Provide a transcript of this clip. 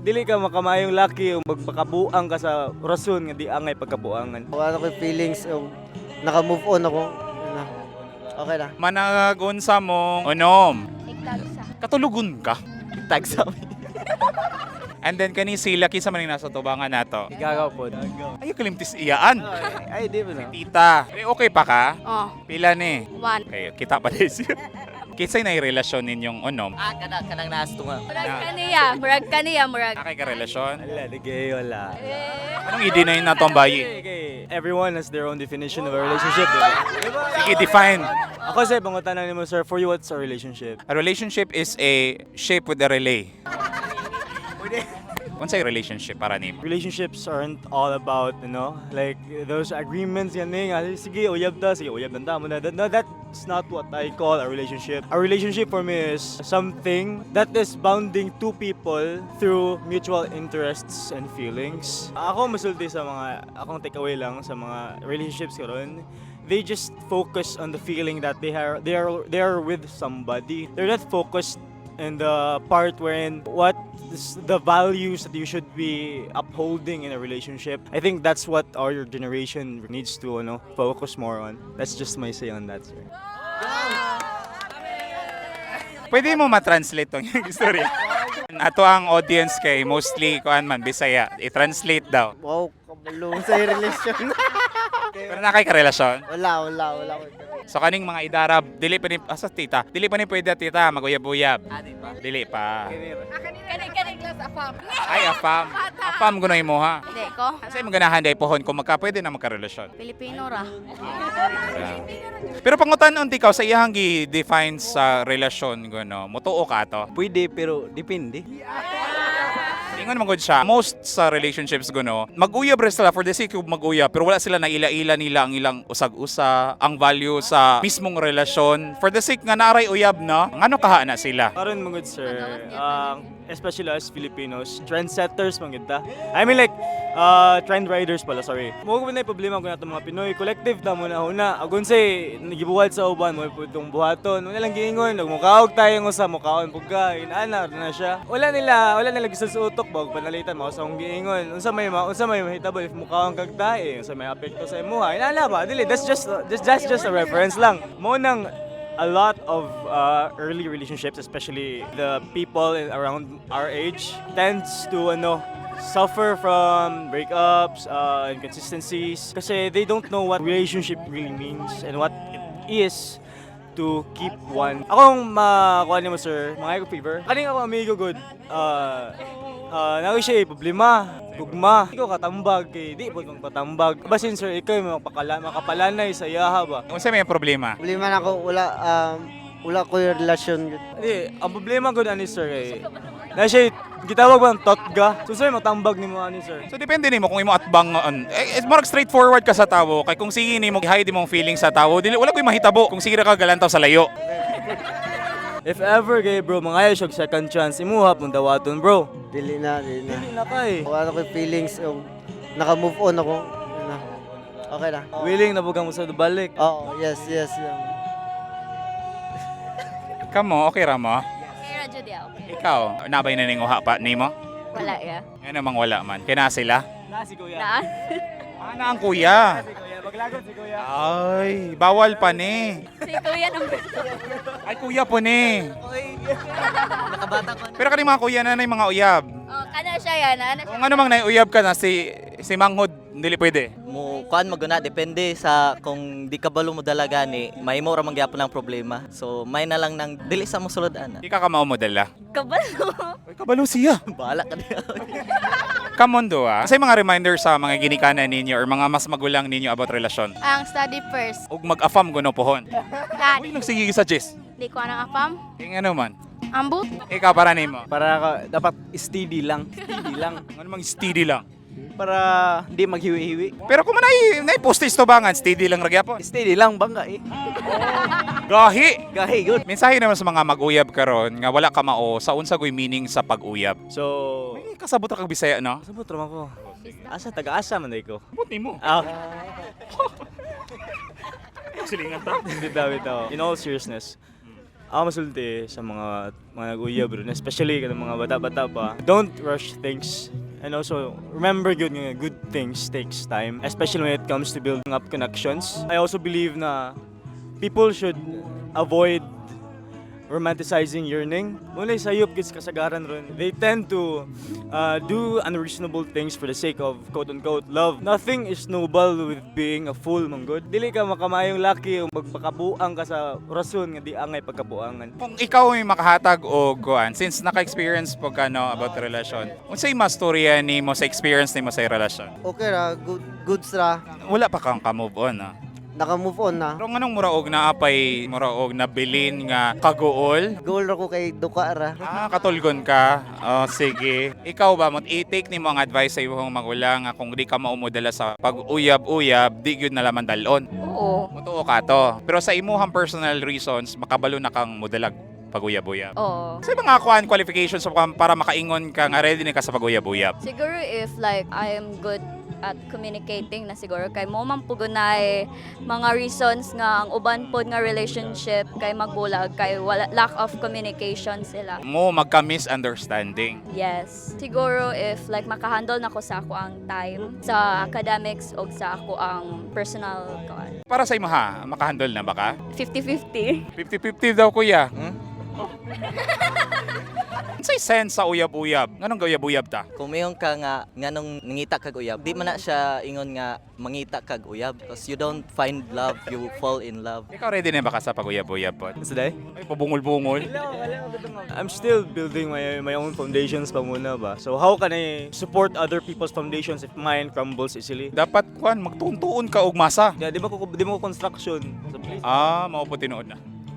dili ka makamayong laki o magpakabuang ka sa rason nga di angay pagkabuangan. Ano ko feelings, naka-move on ako. Ano, okay na. Managon sa mong unom. Igtagsa. Katulugon ka. Tag sa amin. And then kani sila kinsa man yung nasa tubangan nato. Igagaw po. Ay kalimtis iyaan. Ay, di ba na? Tita, okay pa ka? Oh, Pila ni? 1. Okay, kita pa din siya. Kinsay na relasyon ninyong unom? Kanang nastunga. Murag kaniya, murag. Nakay ka relasyon? Wala, di kayo wala. Anong i-deny na itong bayi? Everyone has their own definition of a relationship, diba? Sige, define. Ako sa pangutan mo, sir, for you, what's a relationship? A relationship is a shape with a relay. Unsay relationship para nimo? Relationships aren't all about, like those agreements yan sige, uyab ta, sige, uyab ta mo na. No, that's not what I call a relationship. A relationship for me is something that is bounding two people through mutual interests and feelings. Ako masulti sa akong takeaway lang sa mga relationships karon. They just focus on the feeling that they are with somebody. They're not focused in the part wherein what is the values that you should be upholding in a relationship. I think that's what our generation needs to focus more on. That's just my say on that, sir. Pwede mo ma-translate tong istorya. Ato ang audience kay mostly kuan man Bisaya. I-translate daw. Wow, kabalo sa relasyon. Pero nakay ka relasyon. Wala. So kaning mga idarab, dili pa ni tita. Dili pa ni pwede tita maguyab-uyab. Dili pa. Kani glass afam. Ay afam. Afam gunay mo ha. Hindi ko. Kasi mo ganahan day pohon kung pwede na magka-relasyon. Pilipino ra. Pero pangutan-on ikaw sa iyang gi-define sa relasyon gono. Mutuo ka to. Pwede, pero depende. Ingon magud siya. Most sa relationships gono, mag-uyab ra sila for the sake of mag-uyab, pero wala sila na ila-ila nila ang ilang usag-usa, ang value sa mismong relasyon. For the sake nga naray uyab na, ngano kaha na sila? Karon mga good sir, especially as Filipinos, trendsetters man gid ta. I mean like trend riders pala, sorry. Mo ko na problema ko nato mga Pinoy, collective ta mo na huna. Agon say nagibuhat sa uban mo putong buhaton. Wala lang giingon, mukaog tayo ngo sa mukaon pugka, inana na siya. Wala nila gisal sa utok bag panalitan mo sa akong giingon. Unsa may mahitabo if mukaon kag tae, unsa may apekto sa imuha. Inana ba? Dili, that's just a reference lang. Mo nang a lot of early relationships, especially the people around our age, tends to suffer from breakups, inconsistencies, kasi they don't know what relationship really means and what it is to keep one. Akong makuha mo sir, mga ko fever. Kaning ako amigo good. Naku siya problema, gugma. Ikaw katambag, di po kong patambag. Basin sir, ikaw makapalanay sa iyaha ba? Unsa may problema? Problema na ako, wala ko yung relasyon. Hindi, ang problema ko ani sir na siya gitawag ba ang totga. So sir, matambag ni mo ani sir. So depende nimo kung imo atbang more straightforward ka sa tawo kay kung sige nimo hide imong feelings sa tawo dili wala koy mahitabo kung sige ra ka galantaw sa layo. If ever kay bro, mangayo siya second chance, imuha pong dawaton bro. Dili na. Hindi na kay. Ano ko feelings, naka-move on ako. Ano, okay na. Willing na bugang mo sa balik. Oo, yes. Kamo okay ra mo? Kaya jud ya, okay. Ikaw nabay na ning uha pa nimo? Wala ya. Ano namang wala man. Kina sila? Na si kuya. Naan? Ana ang kuya. Si kuya, maglagot si kuya. Ay, bawal pa ni. Si kuya nung Ay kuya po ni. Nakabata ko. Pero kani mga kuya na nay mga uyab. Oh, kana siya yan. Ano siya? Kung ano mang naiuyab ka na si Manghod dili pwede. Mo kuan maguna depende sa kung di kabalo mo dala gani mahimo ra mangyapon ang problema so may na lang nang dili sa mo sulod ana Di ka mao modela. Kabalo. Ay kabalo siya. bahala ka diha Kamondo Say mga reminder sa mga ginikanan ninyo or mga mas magulang ninyo about relasyon. Ang study first. Ug mag-affam kuno pohon. Dad, Uy, sige suggest. di ko anang apam. Ing ano man. Ambot. Ikaw para nimo. Para dapat steady lang. Ano mang steady lang. Para hindi maghiwi-hiwi. Pero kung nay postage to bangan, steady lang ra gyapon. Steady lang bangga Gahi. Gahi good. Mensahe naman sa mga mag-uyab karon nga wala ka mao sa unsa goy meaning sa pag-uyab. So, Ay, kasabot ra kag Bisaya no? sabot ra man ko. Asa taga-asa man day ko. Sabot nimo. Silingan ta. Bitaw. In all seriousness, Ako masulti sa mga nag-uyab ron, especially kanang mga bata-bata pa. Don't rush things. And also, remember good things takes time, especially when it comes to building up connections. I also believe na people should avoid romanticizing yearning. Muna sayop kids kasagaran ron. They tend to do unreasonable things for the sake of quote-unquote love. Nothing is noble with being a fool, manggod. Dili ka makamayong laki o magpakabuang ka sa rason nga di angay pagkabuangan. Kung ikaw ay makahatag o guan, since naka-experience po ka no, about the relasyon, unsay mas storya ni mo sa experience ni mo sa relasyon? Okay ra, good ra. Wala pa kang ka-move on, no? Naka-move on na. Pero anong muraog na apay, muraog na bilin nga kagool? Goal ra ko kay duka ra. Katulgon ka. Oh, sige. Ikaw ba, mo i-take ni mo ang advice sa iyong magulang nga kung di ka maumudala sa pag-uyab-uyab, di gyud na laman dalon. Oo. Mutuo ka to. Pero sa imuhang personal reasons, makabalo na kang mudalag pag-uyab-uyab. Oo. Sa mga qualifications para makaingon ka nga ready na ka sa pag-uyab-uyab. Siguro if like I am good at communicating na siguro kay mo man pugunay mga reasons nga ang uban pod nga relationship kay magbulag kay wala, lack of communication sila. Mo magka-misunderstanding. Yes. Siguro if like makahandle na ko sa ako ang time sa academics o sa ako ang personal kawan. Para sa imo ha, makahandle na ba ka? 50-50. 50-50 daw kuya. Unsay sense sa uyab-uyab? Nganong uyab-uyab ta? Kung mayroon ka nga nganong nangita kag uyab, di man na siya ingon nga mangita kag uyab because you don't find love, you fall in love. Ikaw ready na ba ka sa pag-uyab-uyab po? Today? Ay, pabungol-bungol. I'm still building my own foundations pa muna ba. So how can I support other people's foundations if mine crumbles easily? Dapat kuan magtuon ka og masa. Yeah, di mo construction. So please. Mao po tinuod na.